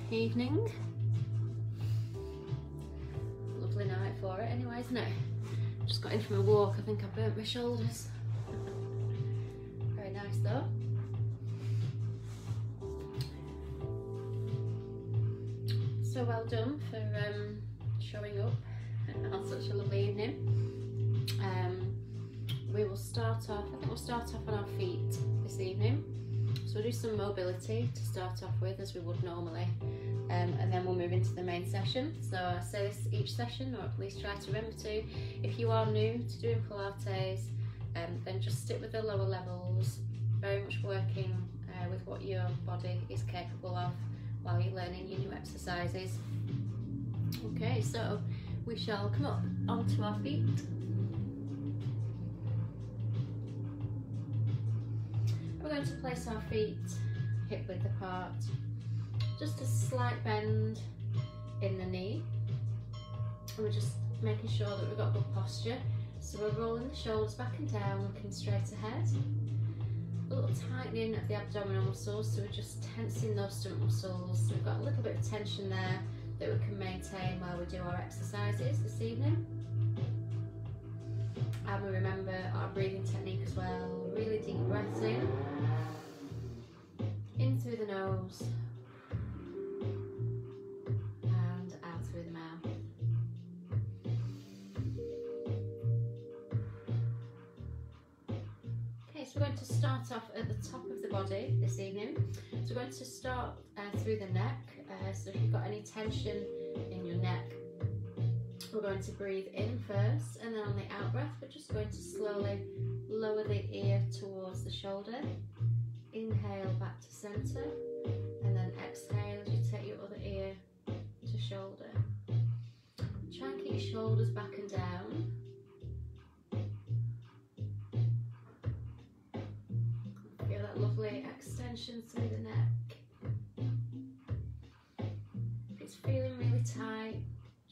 evening. Lovely night for it anyway, isn't it? Just got in from a walk, I think I burnt my shoulders. Very nice though. So well done for showing up on such a lovely evening. We will start off, I think we'll start off on our feet this evening. So we'll do some mobility to start off with, as we would normally, and then we'll move into the main session. So I say this each session, or at least try to remember to. If you are new to doing Pilates, then just stick with the lower levels, very much working with what your body is capable of while you're learning your new exercises. Okay, so we shall come up onto our feet. We're going to place our feet hip width apart, just a slight bend in the knee, and we're just making sure that we've got good posture. So we're rolling the shoulders back and down, looking straight ahead. A little tightening of the abdominal muscles, so we're just tensing those stomach muscles. So we've got a little bit of tension there that we can maintain while we do our exercises this evening. And we remember our breathing technique as well. Really deep breaths in through the nose and out through the mouth. Okay, so we're going to start off at the top of the body this evening. So we're going to start through the neck. So if you've got any tension in your neck, we're going to breathe in first, and then on the out breath we're just going to slowly lower the ear towards the shoulder. Inhale back to centre, and then exhale as you take your other ear to shoulder. Try and keep your shoulders back and down. Feel that lovely extension through the neck. If it's feeling really tight,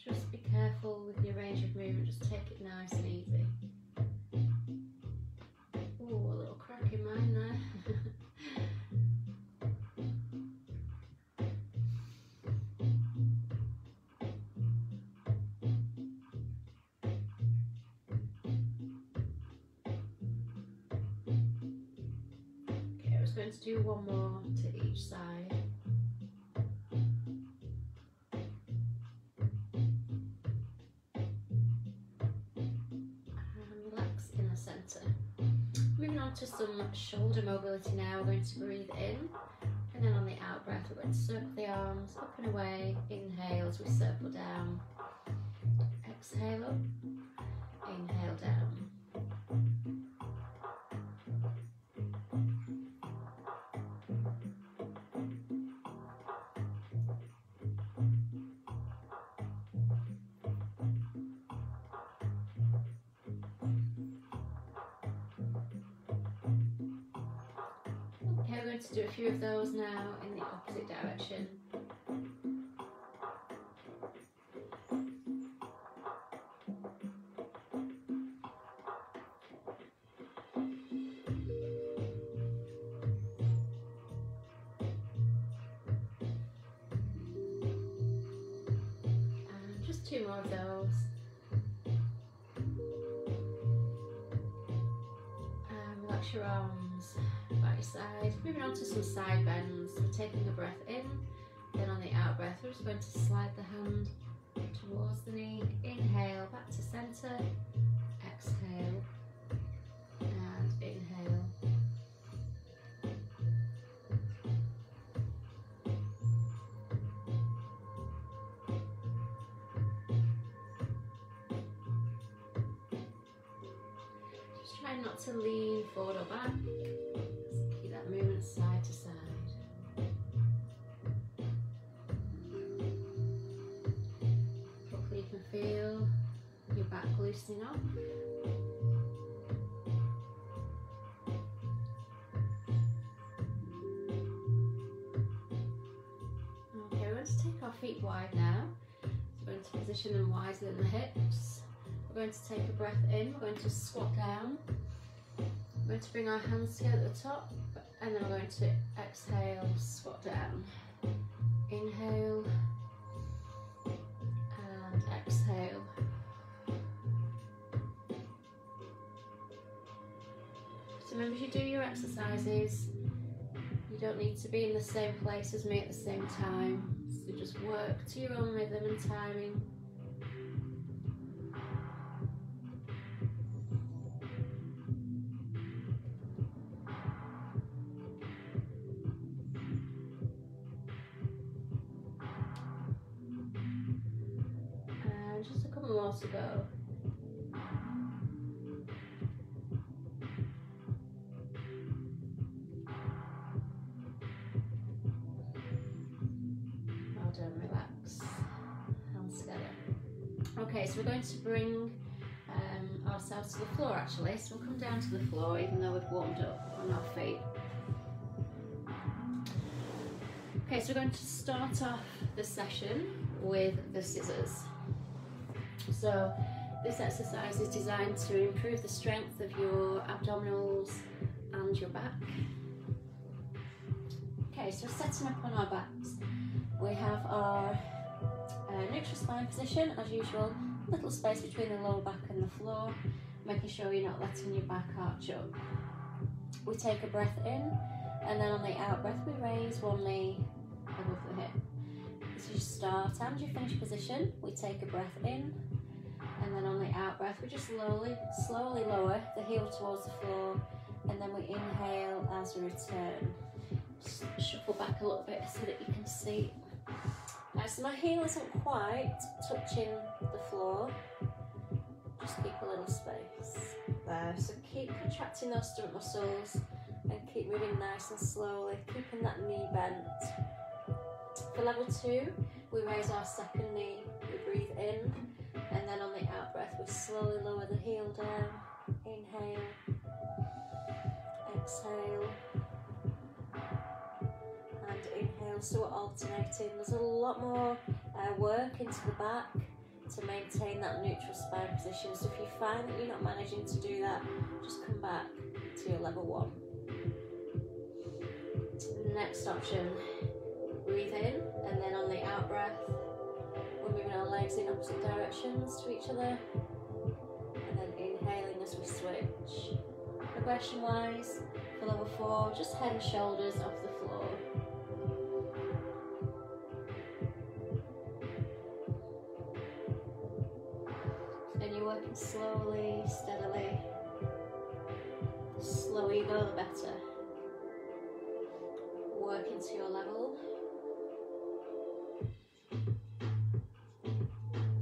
just be careful with your range of movement, just take it nice and easy. Oh, a little crack in mine there. Okay, I was going to do one more to each side. Moving on to some shoulder mobility now. We're going to breathe in, and then on the out breath we're going to circle the arms up and away. Inhale as we circle down. Exhale up. Inhale down. Okay, we're going to do a few of those now in the opposite direction. And just two more of those. And relax your arms by your side. Moving on to some side bends. We're taking a breath in, then on the out breath we're just going to slide the hand towards the knee. Inhale back to centre, exhale and inhale. Just try not to lean forward or back. Keep that movement side to side. Hopefully you can feel your back loosening up. Okay, we're going to take our feet wide now. So we're going to position them wider than the hips. We're going to take a breath in, we're going to squat down. We're going to bring our hands together at the top, and then we're going to exhale, squat down. Inhale and exhale. So remember, as you do your exercises, you don't need to be in the same place as me at the same time. So just work to your own rhythm and timing. And just a couple more to go. Relax, hands together. Okay, so we're going to bring ourselves to the floor actually. So we'll come down to the floor even though we've warmed up on our feet. Okay, so we're going to start off the session with the scissors. So this exercise is designed to improve the strength of your abdominals and your back. Okay, so setting up on our backs. We have our neutral spine position, as usual, little space between the lower back and the floor, making sure you're not letting your back arch up. We take a breath in, and then on the out breath we raise one knee above the hip. As you start and you finish position, we take a breath in, and then on the out breath we just slowly lower the heel towards the floor, and then we inhale as we return. Just shuffle back a little bit so that you can see. So my heel isn't quite touching the floor, just keep a little space there. So keep contracting those stomach muscles and keep moving nice and slowly, keeping that knee bent. For level 2, we raise our second knee, we breathe in, and then on the out breath we slowly lower the heel down. Inhale, exhale, and inhale. So we're alternating. There's a lot more work into the back to maintain that neutral spine position. So if you find that you're not managing to do that, just come back to your level 1. Next option, breathe in, and then on the out breath, we're moving our legs in opposite directions to each other, and then inhaling as we switch. Progression wise, for level 4, just head and shoulders off the floor. And you're working slowly, steadily. The slower you go, the better. Work into your level.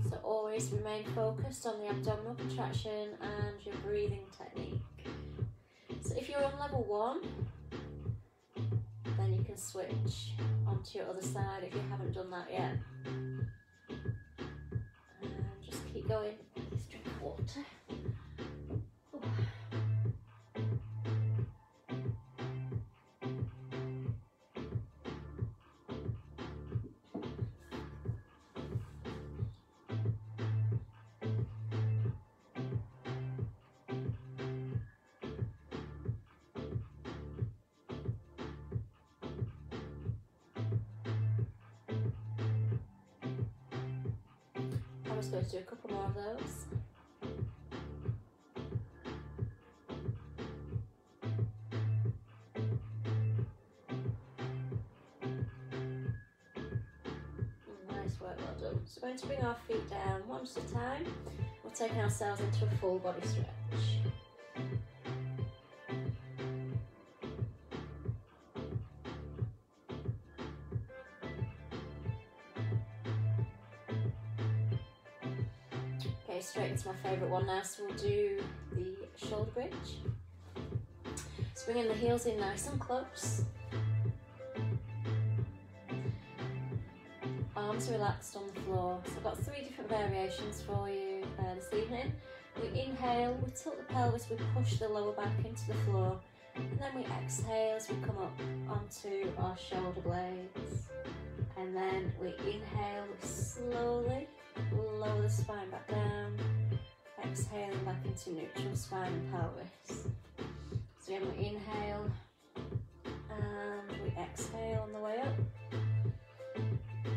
So always remain focused on the abdominal contraction and your breathing technique. So if you're on level 1, then you can switch onto your other side if you haven't done that yet. And just keep going. Let's drink water. Ooh. I'm just going to do a couple more of those. Nice work, well done. So we're going to bring our feet down one at a time. We're taking ourselves into a full body stretch. Okay, straight into my favourite one now, so we'll do the shoulder bridge. So bringing the heels in nice and close. Arms relaxed on the floor. So I've got 3 different variations for you this evening. We inhale, we tilt the pelvis, we push the lower back into the floor, and then we exhale as we come up onto our shoulder blades. And then we inhale, we slowly lower the spine back down, exhaling back into neutral spine and pelvis. So again, we inhale and we exhale on the way up.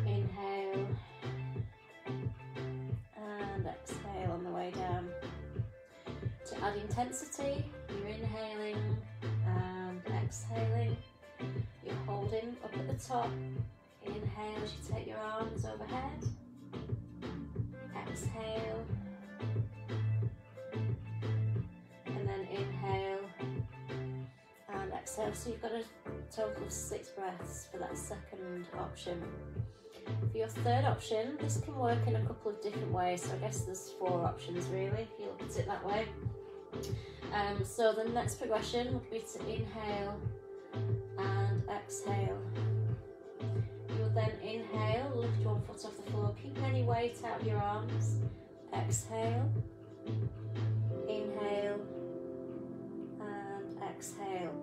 Inhale and exhale on the way down. To add intensity, you're inhaling and exhaling. You're holding up at the top. Inhale as you take your arms overhead. Exhale. And then inhale and exhale. So you've got a total of 6 breaths for that second option. For your third option, this can work in a couple of different ways. So I guess there's 4 options really, if you look at it that way. So the next progression would be to inhale and exhale. You will then inhale, lift one foot off the floor, keeping any weight out of your arms. Exhale, inhale and exhale.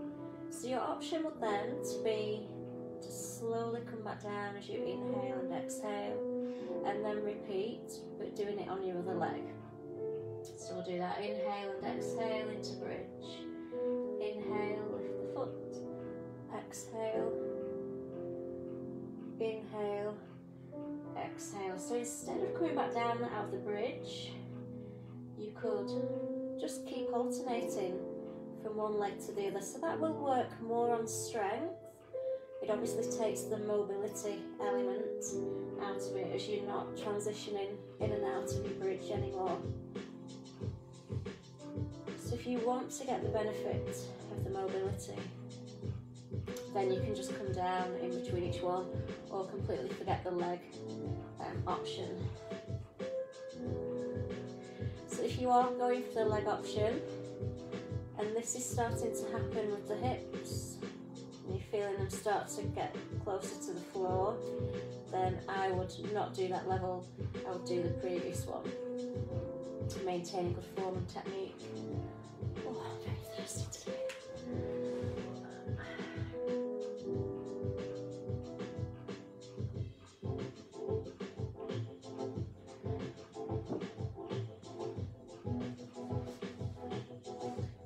So your option would then be to slowly come back down as you inhale and exhale, and then repeat, but doing it on your other leg. So we'll do that, inhale and exhale into bridge. Inhale, lift the foot. Exhale, inhale, exhale. So instead of coming back down out of the bridge, you could just keep alternating from one leg to the other. So that will work more on strength. It obviously takes the mobility element out of it as you're not transitioning in and out of your bridge anymore. So if you want to get the benefit of the mobility, then you can just come down in between each one, or completely forget the leg option. So if you are going for the leg option, and this is starting to happen with the hips, and you're feeling them start to get closer to the floor, then I would not do that level, I would do the previous one. Maintaining good form and technique. Oh, I'm very thirsty today.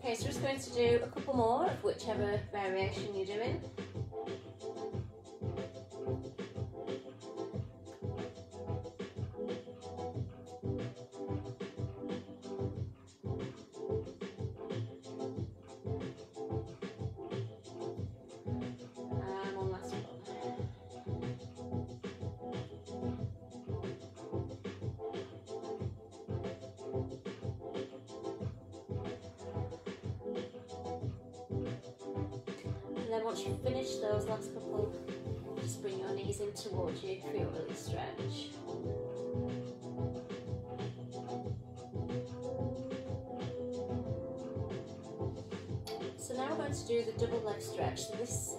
Okay, so we're just going to do a couple more of whichever variation you're doing. And one last one. And then once you've finished those last couple, just bring your knees in towards you, feel really stretch. So now we're going to do the double leg stretch. So this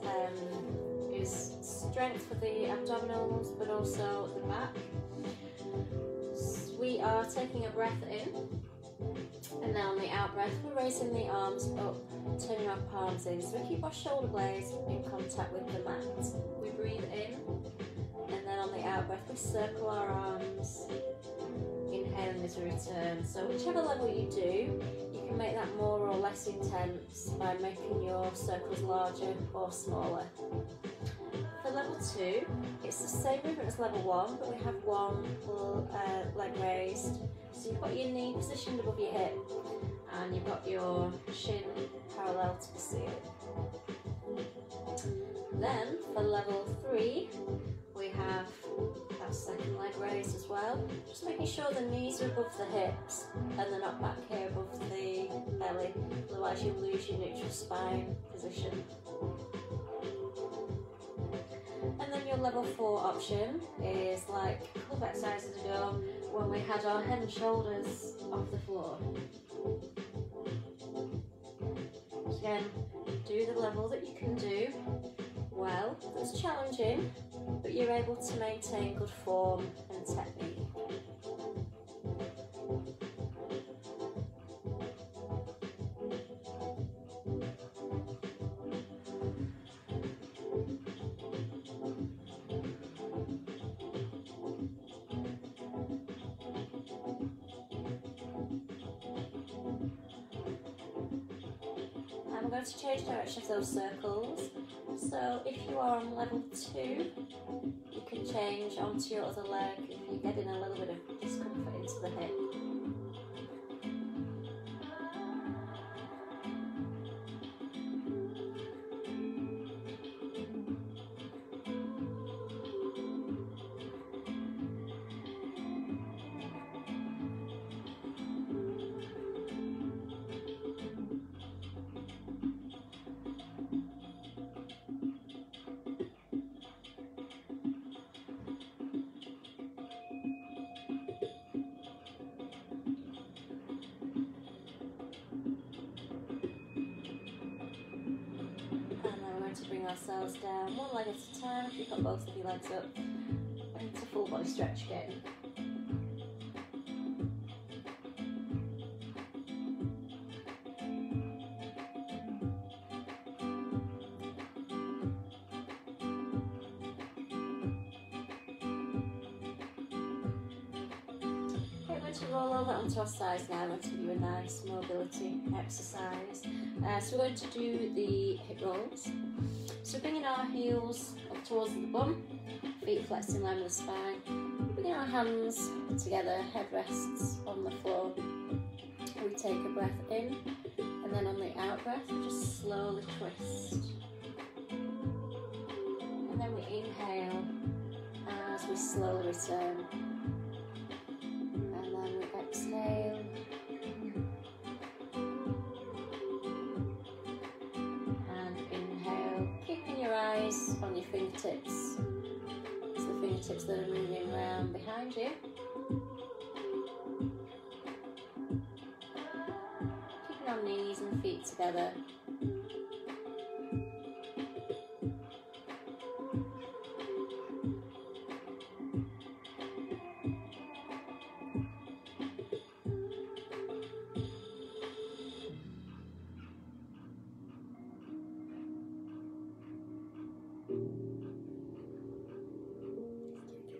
is strength for the abdominals, but also the back. So we are taking a breath in, and then on the out breath, we're raising the arms up, turning our palms in. So we keep our shoulder blades in contact with the mat. We breathe in, and then on the out breath, we circle our arms, inhaling as we return. So whichever level you do, you can make that more or less intense by making your circles larger or smaller. For level 2, it's the same movement as level 1, but we have one leg raised. So you've got your knee positioned above your hip, and you've got your shin parallel to the ceiling. Then for level 3, we have that second leg raised as well. Just making sure the knees are above the hips and they're not back here above the belly, otherwise you lose your neutral spine position. And then your level 4 option is like a couple of exercises ago when we had our head and shoulders off the floor. So again, do the level that you can do well, that's challenging, but you're able to maintain good form and technique. I'm going to change direction of those circles. So if you are on level 2, you can can change onto your other leg if you're getting a little bit of discomfort into the hip. To bring ourselves down one leg at a time. If you've got both of your legs up, into full body stretch again. Okay, we're going to roll over onto our sides now. I'm going to give you a nice mobility exercise. So we're going to do the hip rolls. So bringing our heels up towards the bum, feet flexed in line with the spine, bringing our hands together, head rests on the floor. We take a breath in, and then on the out breath, we just slowly twist. And then we inhale as we slowly return. And then we exhale. On your fingertips. It's the fingertips that are moving around behind you. Keeping our knees and feet together.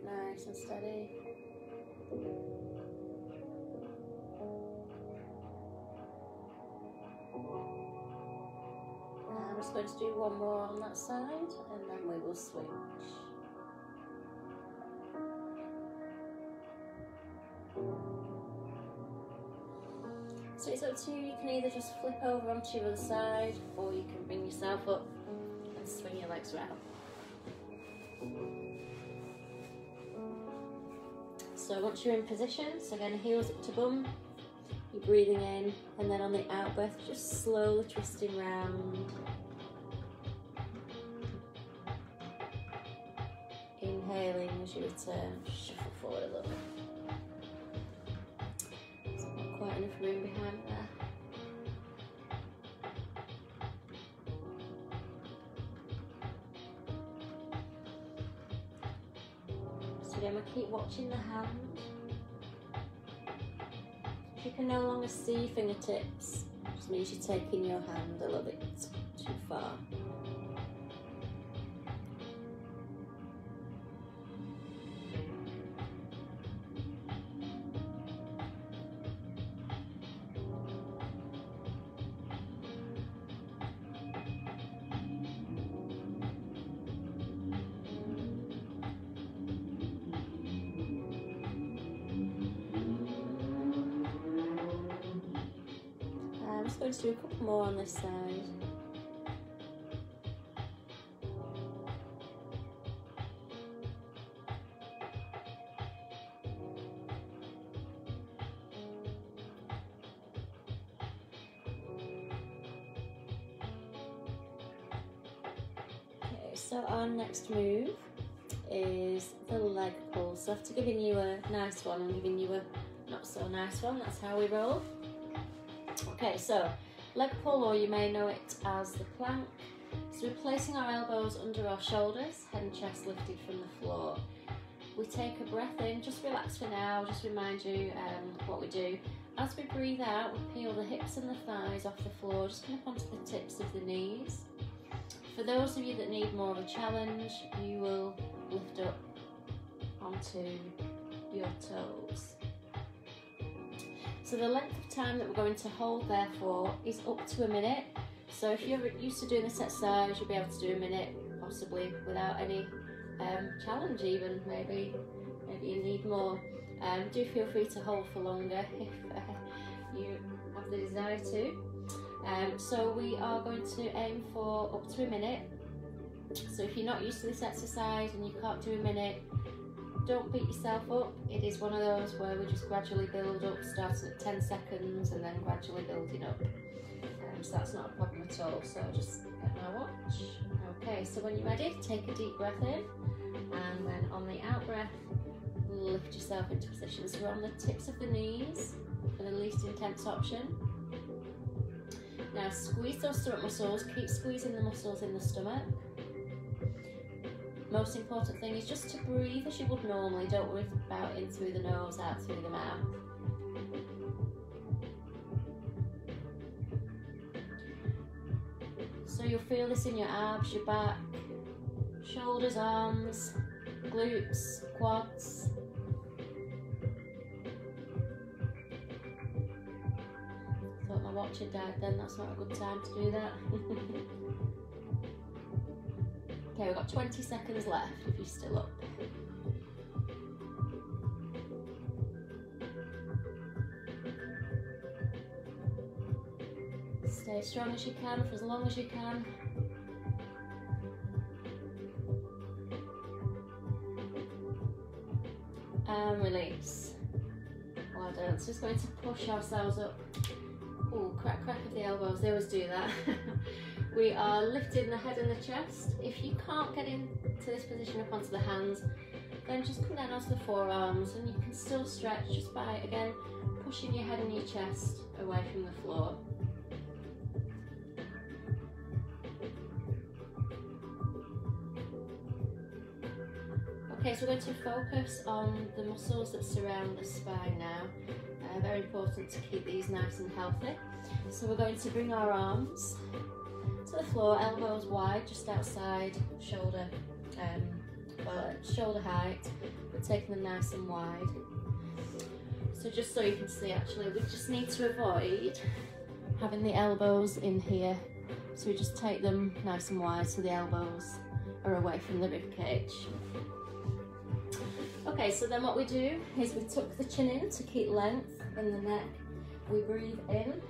Nice and steady. I'm just going to do one more on that side and then we will switch. So it's up to you. You can either just flip over onto your other side or you can bring yourself up and swing your legs around. So once you're in position, so again, heels up to bum, you're breathing in, and then on the out breath, just slowly twisting round. Inhaling as you return, shuffle forward a little bit. There's not quite enough room behind there. Again, we keep watching the hand. If you can no longer see your fingertips, it just means you're taking your hand a little bit too far. I'm just going to do a couple more on this side. Okay, so our next move is the leg pull. So after giving you a nice one, I'm giving you a not so nice one. That's how we roll. Okay, so leg pull, or you may know it as the plank. So we're placing our elbows under our shoulders, head and chest lifted from the floor. We take a breath in, just relax for now, just remind you what we do. As we breathe out, we peel the hips and the thighs off the floor, just come up onto the tips of the knees. For those of you that need more of a challenge, you will lift up onto your toes. So the length of time that we're going to hold there for is up to a minute. So if you're used to doing this exercise, you'll be able to do a minute, possibly without any challenge even. Maybe you need more. Do feel free to hold for longer if you have the desire to. So we are going to aim for up to a minute. So if you're not used to this exercise and you can't do a minute, don't beat yourself up. It is one of those where we just gradually build up, starting at 10 seconds and then gradually building up. So that's not a problem at all. So just get my watch. Okay, so when you're ready, take a deep breath in, and then on the out breath, lift yourself into position. So we're on the tips of the knees for the least intense option. Now squeeze those stomach muscles, keep squeezing the muscles in the stomach. Most important thing is just to breathe as you would normally. Don't worry about in through the nose, out through the mouth. So you'll feel this in your abs, your back, shoulders, arms, glutes, quads. Thought my watch had died then, that's not a good time to do that. Okay, we've got 20 seconds left if you're still up. Stay as strong as you can for as long as you can. And release. Well done. So just going to push ourselves up. Oh, crack of the elbows, they always do that. We are lifting the head and the chest. If you can't get into this position up onto the hands, then just come down onto the forearms, and you can still stretch just by, again, pushing your head and your chest away from the floor. Okay, so we're going to focus on the muscles that surround the spine now. Very important to keep these nice and healthy. So we're going to bring our arms to the floor, elbows wide, just outside shoulder, shoulder height. We're taking them nice and wide. So just so you can see, actually, we just need to avoid having the elbows in here. So we just take them nice and wide so the elbows are away from the rib cage. Okay, so then what we do is we tuck the chin in to keep length in the neck. We breathe in,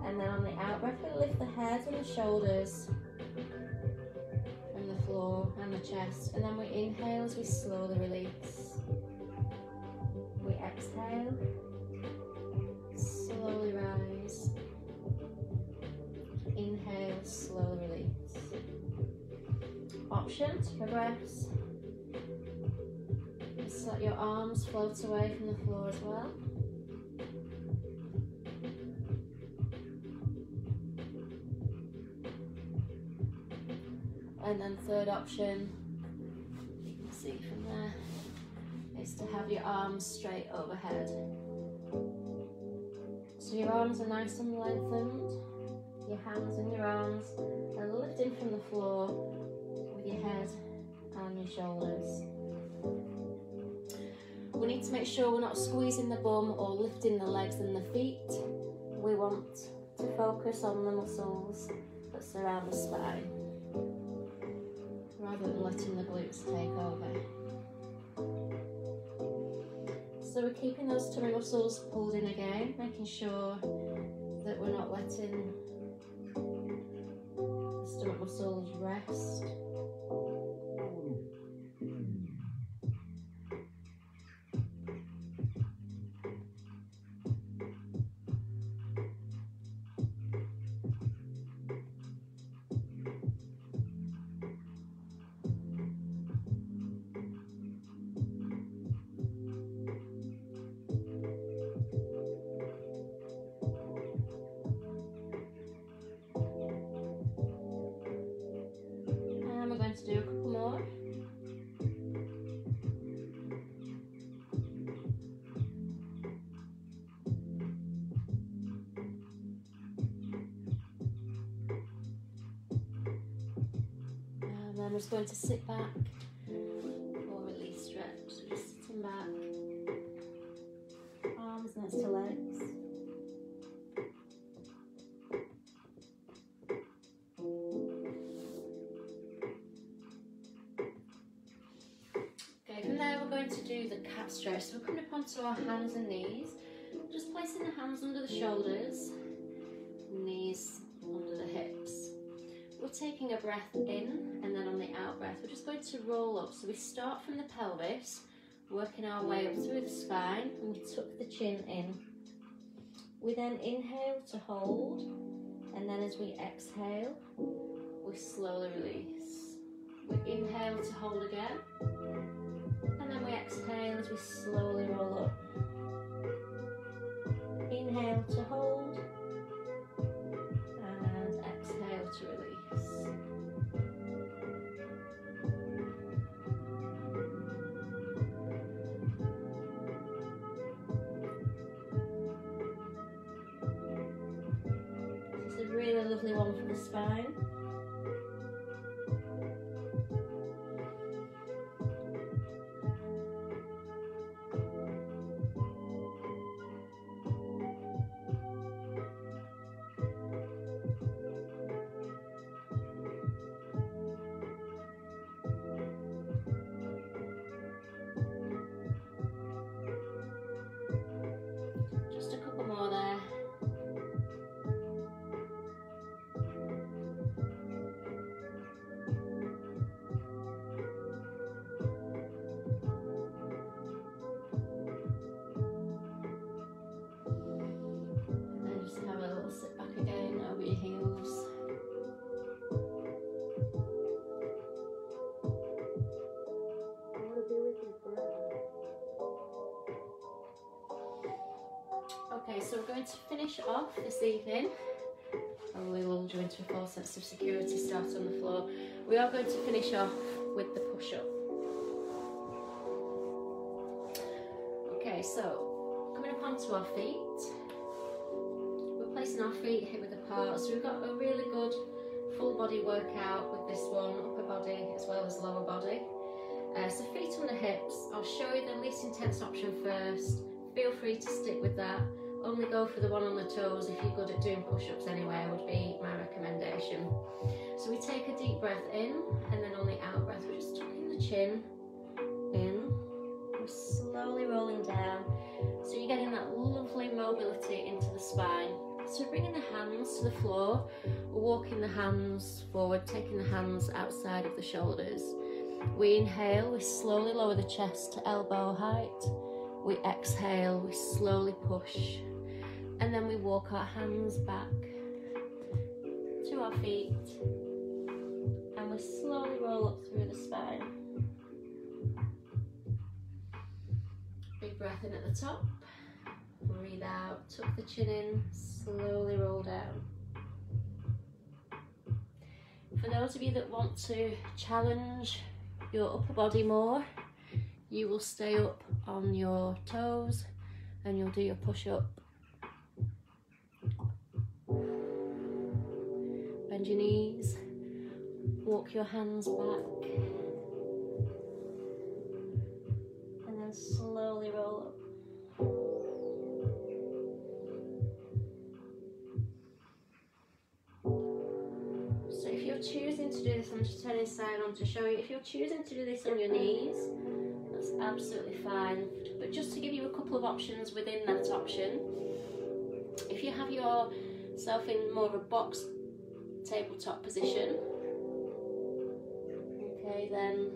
and then on the out breath we lift the head and the shoulders from the floor and the chest, and then we inhale as we slowly release. We exhale, slowly rise, inhale, slowly release. Option to progress. Just let your arms float away from the floor as well. And then third option, you can see from there, is to have your arms straight overhead. So your arms are nice and lengthened, your hands and your arms are lifting from the floor with your head and your shoulders. We need to make sure we're not squeezing the bum or lifting the legs and the feet. We want to focus on the muscles that surround the spine, rather than letting the glutes take over. So we're keeping those tummy muscles pulled in again, making sure that we're not letting the stomach muscles rest. To do a couple more. And then we're just going to sit back or release stretch. So just sitting back, arms next to legs. do the cat stretch. So we're coming up onto our hands and knees, just placing the hands under the shoulders, knees under the hips. We're taking a breath in, and then on the out breath, we're just going to roll up. So we start from the pelvis, working our way up through the spine, and we tuck the chin in. We then inhale to hold, and then as we exhale, we slowly release. We inhale to hold again, and then we exhale as we slowly roll up. Inhale to hold, and exhale to release. This is a really lovely one for the spine. Just a couple more there. And then just have a little sit back again over your heels. Okay, so we're going to finish off this evening, and we will join to a full sense of security start on the floor. We are going to finish off with the push-up. Okay, so coming up onto our feet, we're placing our feet hip width apart, so we've got a really good full body workout with this one, upper body as well as lower body. So feet on the hips, I'll show you the least intense option first. Feel free to stick with that. Only go for the one on the toes if you're good at doing push-ups anyway, would be my recommendation. So we take a deep breath in, and then on the out breath, we're just tucking the chin in. We're slowly rolling down. So you're getting that lovely mobility into the spine. So bringing the hands to the floor, we're walking the hands forward, taking the hands outside of the shoulders. We inhale, we slowly lower the chest to elbow height. We exhale, we slowly push, and then we walk our hands back to our feet, and we slowly roll up through the spine. Big breath in at the top, breathe out, tuck the chin in, slowly roll down. For those of you that want to challenge your upper body more, you will stay up on your toes and you'll do your push-up. Bend your knees, walk your hands back, and then slowly roll up. So if you're choosing to do this, I'm just turning side on to show you, if you're choosing to do this on your knees, that's absolutely fine, but just to give you a couple of options within that option, if you have yourself in more of a box tabletop position, okay, then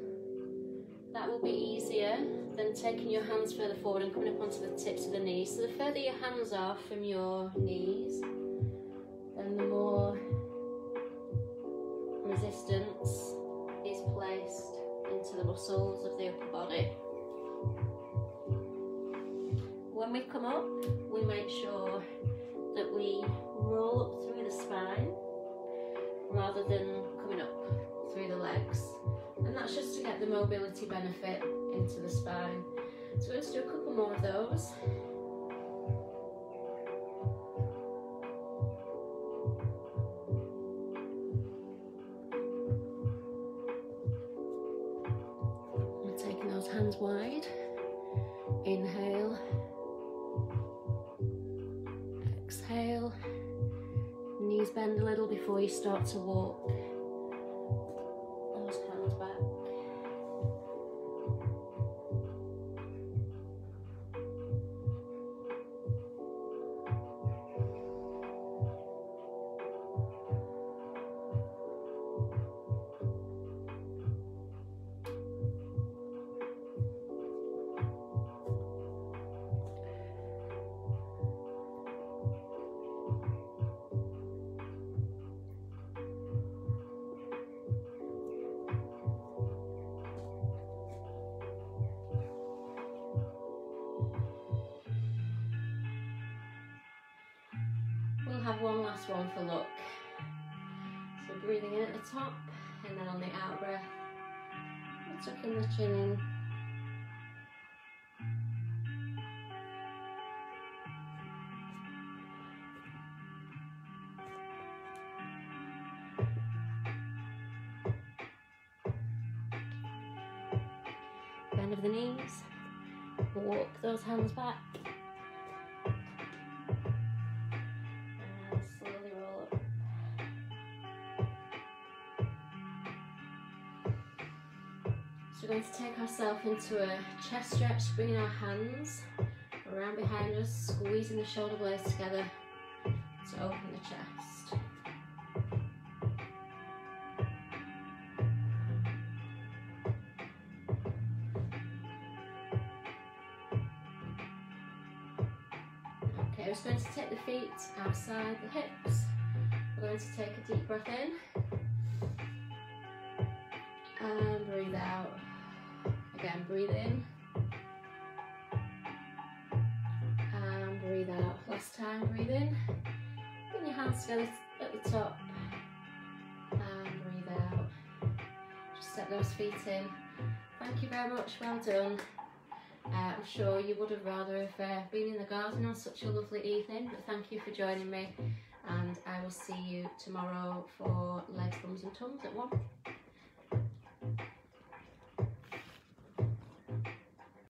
that will be easier than taking your hands further forward and coming up onto the tips of the knees. So the further your hands are from your knees, then the more resistance is placed into the muscles of the upper body. When we come up, we make sure that we roll up through the spine rather than coming up through the legs, and that's just to get the mobility benefit into the spine. So we're going to do a couple more of those. Hands wide, inhale, exhale, knees bend a little before you start to walk, those hands back, have one last one for luck. So breathing in at the top, and then on the out breath, we're tucking the chin in. Bend of the knees, walk those hands back. And slowly roll up. So we're going to take ourselves into a chest stretch, bringing our hands around behind us, squeezing the shoulder blades together to open the chest. Okay, we're just going to take the feet outside the hips. We're going to take a deep breath in and breathe out. Again, breathe in and breathe out. Last time, breathe in. Bring your hands together at the top and breathe out. Just step those feet in. Thank you very much, well done. I'm sure you would have rather have been in the garden on such a lovely evening, but thank you for joining me, and I will see you tomorrow for legs, bums and tums at 1.